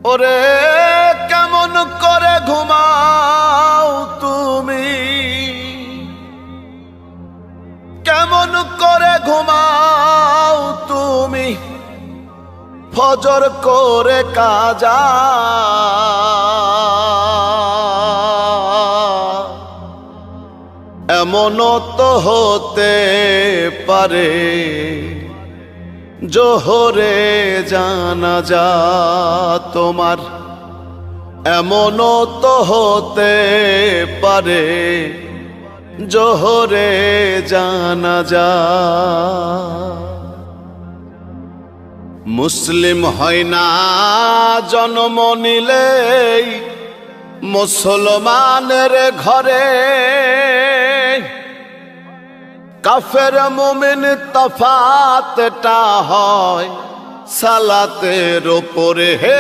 ওরে কেমন করে ঘুমাও তুমি, কেমন করে ঘুমাও তুমি ফজর করে কাজা। এমনও তো হতে পারে জোহরে জানাজা তোমার, এমনও তো হতে পারে জোহরে জানাজা। মুসলিম হয় না জন্ম নিলেই মুসলমানের ঘরে, কাফের মুমিন তফাতটা হয় সালাতের উপরে। হে